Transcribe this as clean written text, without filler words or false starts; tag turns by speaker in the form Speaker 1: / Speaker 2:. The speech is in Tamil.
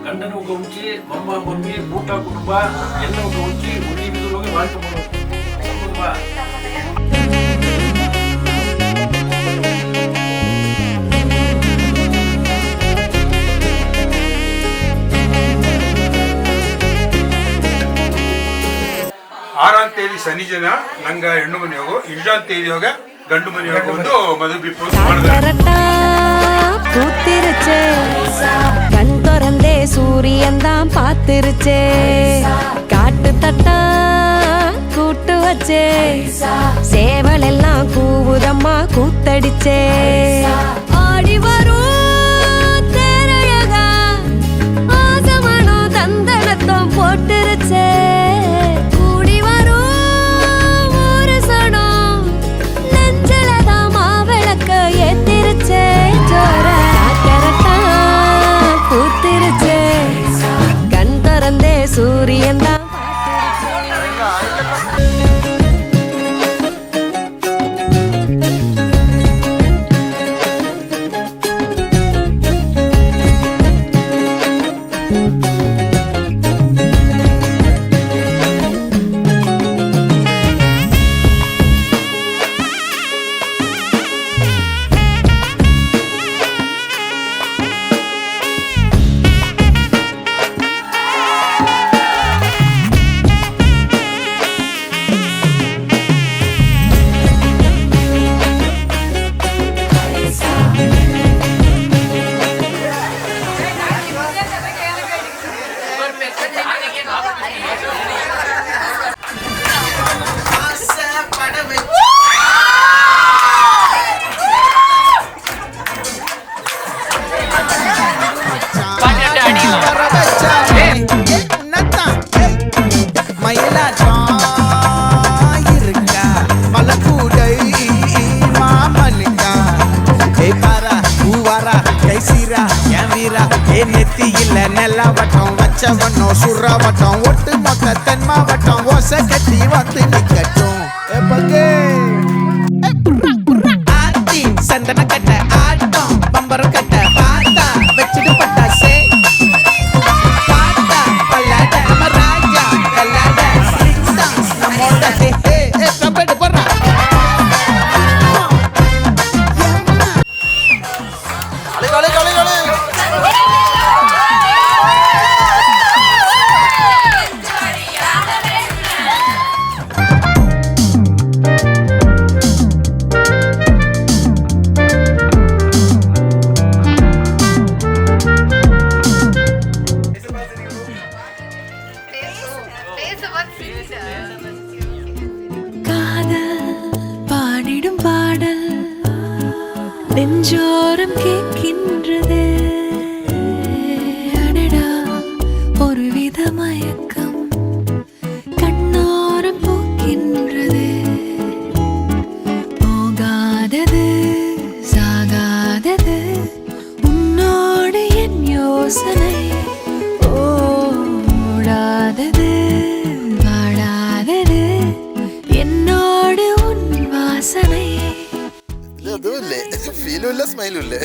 Speaker 1: ಗಂಡನ ಉಂಚಿ ಮಮ್ಮ ಮಮ್ಮಿ ಊಟ ಕುಟುಂಬ ಎಲ್ಲ ಉಂಚಿ ಉಳಿ ಬಿದ್ದೋಗಿ வாழ்க்கை ಕುಟುಂಬ
Speaker 2: ಆರಾಂ ತೇದಿ ಶನಿ ಜನ ನಂಗ ಹೆಣ್ಣು ಮನೆ ಹೋಗು 7ಆಂ ತೇದಿ ಹೋಗ ಗಂಡು ಮನೆ ಹೋಗು ಒಂದು ಮದುವೆ ಬಿಪ್ಪು ಮಾಡಿದ್ರೆ
Speaker 3: கண் திறந்தே சூரியன் தான் பார்த்துருச்சே காட்டு தட்டா கூட்டு வச்சே சேவல் எல்லாம் கூவுதம்மா கூத்தடிச்சே ஆடி வரும் தேரழகா ஆசமனோ தந்தனத்தம் போட்டுருச்சே கூடி வரும் ஒரு சனம் நெஞ்சலதான் மாவிளக்க ஏத்திருச்சே ஜோர கண் திறந்தே சூரியன் தான்
Speaker 4: நெத்தியில நெல்லவட்டம் வச்சவனோ சுறவட்டம் ஒட்டு மொத்த தென் மாவட்டம் ஓசை கட்டி வந்து நிக்கட்டும் ஆத்தி சந்தன கட்ட ஆட்டம் பம்பரம் கட்ட பார்த்தா வச்சுட்டு பட்டாசே பார்த்தா பல்லாட நம்ம ராஜா கல்லாட நம்மோட கம்பெடு போடுறா
Speaker 3: பாடிடும் பாடல் நெஞ்சோரம் கேட்கின்றது அடடா ஒருவித மயக்கம் கண்ணோரம் போக்கின்றது போகாதது சாகாதது உன்னோடு என் யோசனை ஓடாதது வாடாதது என்னோடு உன் வாசனை
Speaker 5: അതുമില്ലേ ഫീലും ഇല്ല സ്മൈലും ഇല്ലേ